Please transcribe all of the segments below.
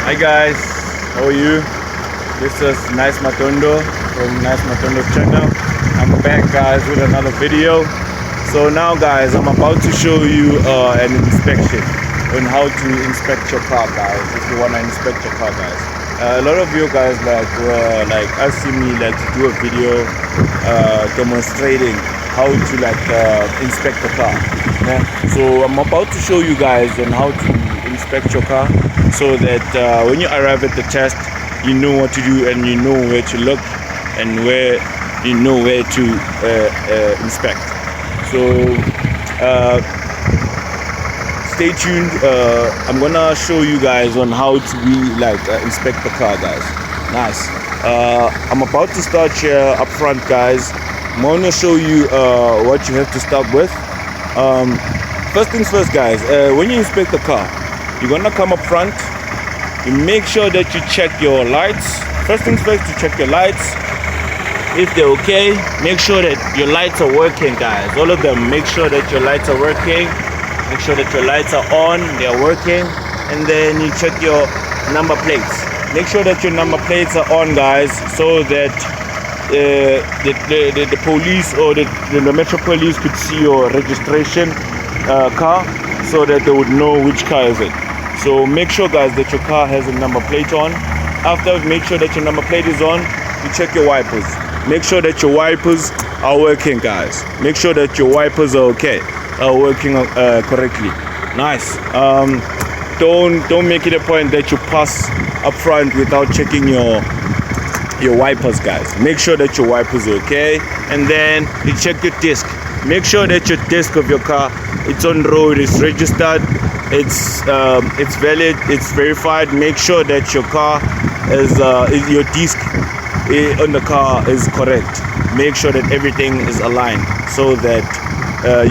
Hi guys, how are you? This is Nice Matondo from Nice Matondo channel. I'm back guys with another video. So now guys, I'm about to show you an inspection on how to inspect your car guys, if you want to inspect your car guys. A lot of you guys like asking me to do a video demonstrating how to inspect the car. Yeah? So I'm about to show you guys on how to inspect your car so that when you arrive at the test, you know what to do and you know where to look and where to inspect. So stay tuned. I'm gonna show you guys on how to inspect the car guys. Nice. I'm about to start here up front guys. I'm gonna show you what you have to start with. First things first guys, when you inspect the car, you're gonna come up front. You make sure that you check your lights. First things first, to check your lights. If they're okay, make sure that your lights are working guys. All of them, make sure that your lights are working. Make sure that your lights are on, they're working. And then you check your number plates. Make sure that your number plates are on guys, so that the police or the Metro Police could see your registration car, so that they would know which car is it. So make sure guys that your car has a number plate on. After make sure that your number plate is on, you check your wipers. Make sure that your wipers are working guys. Make sure that your wipers are okay, are working correctly. Nice. Don't make it a point that you pass up front without checking your wipers guys. Make sure that your wipers are okay, and then you check your disc. Make sure that your disc of your car, it's on road, it's registered, it's valid, it's verified. Make sure that your car is your disc on the car is correct. Make sure that everything is aligned so that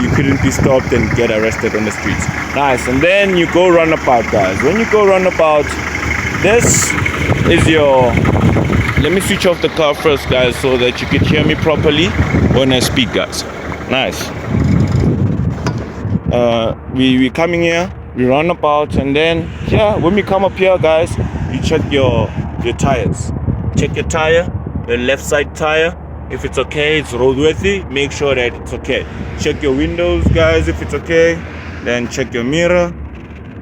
you couldn't be stopped and get arrested on the streets. Nice. And then you go runabout guys. When you go runabout, this is your, let me switch off the car first guys so that you can hear me properly when I speak guys. Nice. We coming here, we run about, and then when we come up here guys, you check your tires. Check your tire, the left side tire. If it's okay, it's roadworthy, make sure that it's okay. Check your windows guys, if it's okay. Then check your mirror.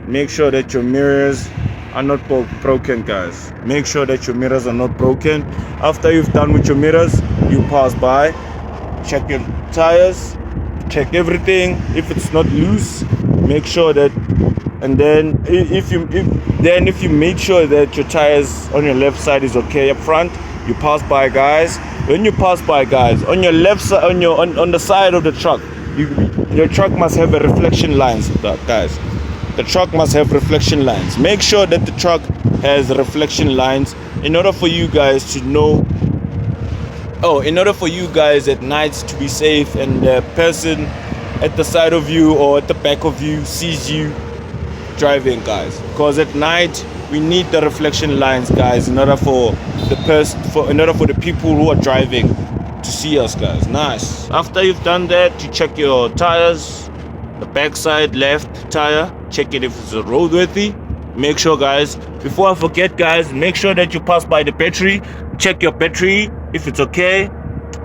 Make sure that your mirrors are not broken guys. Make sure that your mirrors are not broken. After you've done with your mirrors, you pass by, check your tires, check everything. If it's not loose, make sure that, and then if you make sure that your tires on your left side is okay up front, you pass by guys. When you pass by guys, on your left side, on the side of the truck, your truck must have a reflection lines guys. The truck must have reflection lines. Make sure that the truck has reflection lines in order for you guys to know, in order for you guys at night to be safe, and the person at the side of you or at the back of you sees you driving guys. Because at night we need the reflection lines guys in order for the people who are driving to see us guys. Nice. After you've done that, you check your tires, the back side left tire, check it if it's roadworthy. Make sure guys, before I forget guys, make sure that you pass by the battery. Check your battery if it's okay.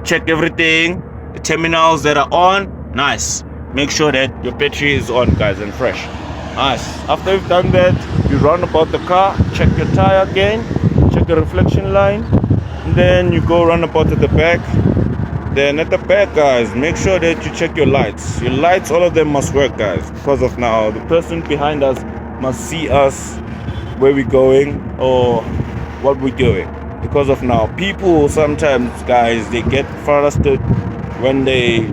Check everything, the terminals that are on. Nice. Make sure that your battery is on guys and fresh. Nice. After you've done that, you run about the car, check your tire again, check the reflection line, and then you go run about at the back. Then at the back guys, make sure that you check your lights. Your lights, all of them must work guys, because of now the person behind us must see us where we're going or what we're doing. Because of now, people sometimes guys, they get frustrated when they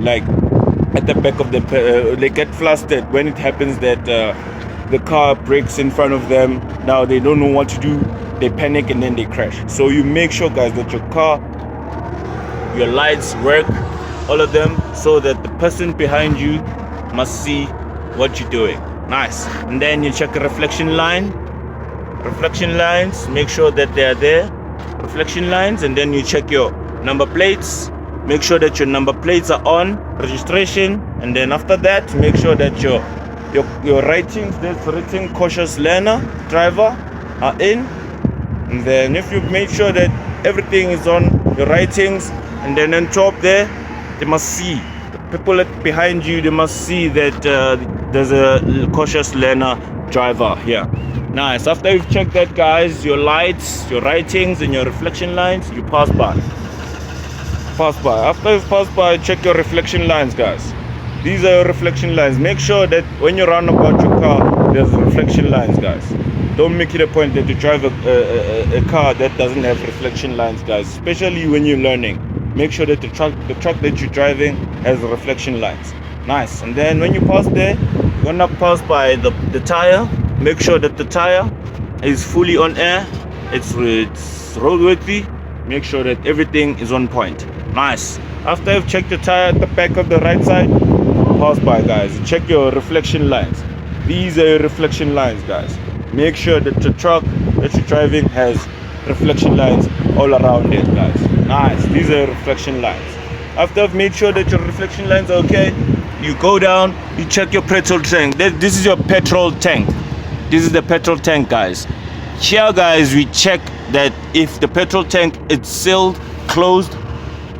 at the back of they get flustered when it happens that the car brakes in front of them. Now they don't know what to do, they panic and then they crash. So you make sure guys that your car, your lights work, all of them, so that the person behind you must see what you're doing. Nice. And then you check a reflection lines, make sure that they are there, reflection lines. And then you check your number plates, make sure that your number plates are on, registration. And then after that, make sure that your ratings, that's written cautious learner, driver, are in. And then if you make sure that everything is on your writings, and then on top there, they must see, the people behind you, they must see that there's a cautious learner driver here. Nice. After you've checked that, guys, your lights, your writings, and your reflection lines, you pass by. After you've passed by, check your reflection lines, guys. These are your reflection lines. Make sure that when you run about your car, there's reflection lines, guys. Don't make it a point that you drive a car that doesn't have reflection lines, guys. Especially when you're learning. Make sure that the truck that you're driving has reflection lines. Nice. And then when you pass there, you're gonna pass by the tire. Make sure that the tire is fully on air. It's roadworthy. Make sure that everything is on point. Nice. After you've checked the tire at the back of the right side, pass by, guys. Check your reflection lines. These are your reflection lines, guys. Make sure that the truck that you're driving has reflection lines all around it, guys. Nice. These are reflection lines. After I've made sure that your reflection lines are okay, you go down, you check your petrol tank. This is your petrol tank. This is the petrol tank, guys. Here, guys, we check that if the petrol tank is sealed, closed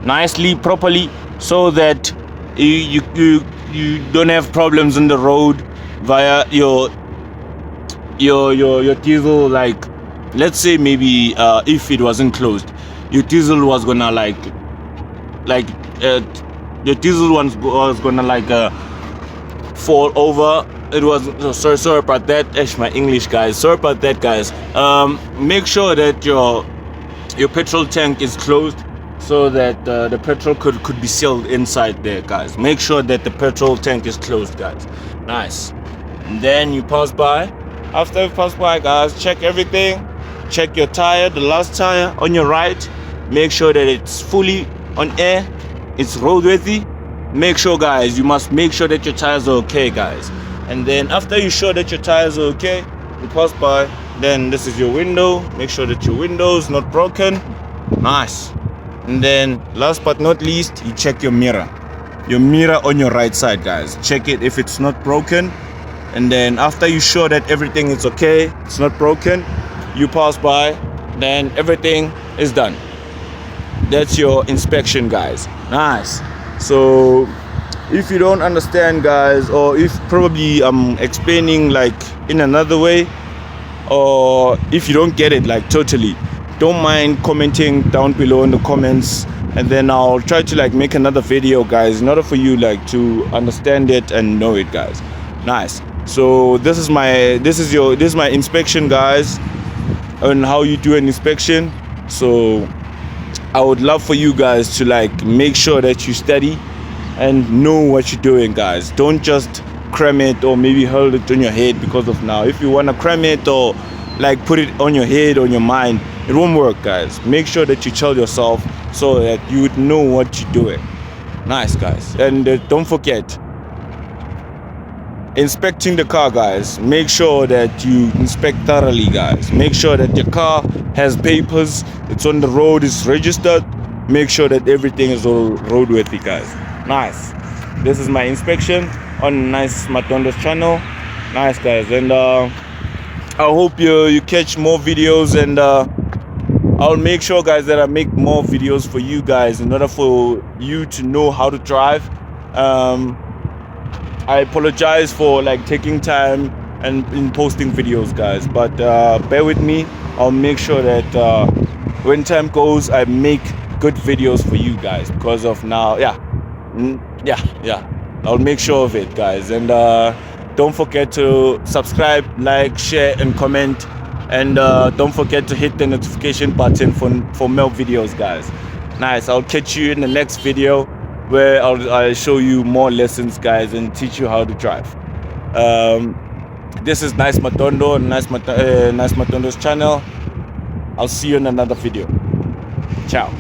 nicely, properly, so that you don't have problems on the road via your diesel. Like, let's say maybe if it wasn't closed, your diesel was gonna your diesel was gonna fall over. It was sorry about that. That's my English, guys. Sorry about that, guys. Make sure that your petrol tank is closed, so that the petrol could be sealed inside there, guys. Make sure that the petrol tank is closed, guys. Nice. And then you pass by. After you pass by, guys, check everything. Check your tire, the last tire on your right. Make sure that it's fully on air. It's roadworthy. Make sure, guys, you must make sure that your tires are okay, guys. And then after you show that your tires are okay, you pass by. Then this is your window. Make sure that your window is not broken. Nice. And then last but not least, you check your mirror. Your mirror on your right side, guys. Check it if it's not broken. And then after you show that everything is okay, it's not broken, you pass by, then everything is done. That's your inspection, guys. Nice. So if you don't understand, guys, or if probably I'm explaining like in another way, or if you don't get it like totally, don't mind commenting down below in the comments, and then I'll try to like make another video, guys, in order for you like to understand it and know it, guys. Nice. So this is my inspection, guys, on how you do an inspection. So I would love for you guys to like make sure that you study and know what you're doing, guys. Don't just cram it or maybe hold it on your head because of now. If you want to cram it or like put it on your head, on your mind, it won't work, guys. Make sure that you tell yourself so that you would know what you're doing. Nice, guys. And don't forget, inspecting the car, guys. Make sure that you inspect thoroughly, guys. Make sure that your car has papers, it's on the road, it's registered. Make sure that everything is all roadworthy, guys. Nice. This is my inspection on Nice Matondo's channel. Nice, guys. And I hope you catch more videos, and I'll make sure, guys, that I make more videos for you guys in order for you to know how to drive. I apologize for like taking time and in posting videos, guys, but bear with me. I'll make sure that when time goes, I make good videos for you guys, because of now. I'll make sure of it, guys. And don't forget to subscribe, like, share, and comment. And don't forget to hit the notification button for more videos, guys. Nice. I'll catch you in the next video, where I'll show you more lessons, guys, and teach you how to drive. This is Nice Matondo, Nice Matondo's channel. I'll see you in another video. Ciao.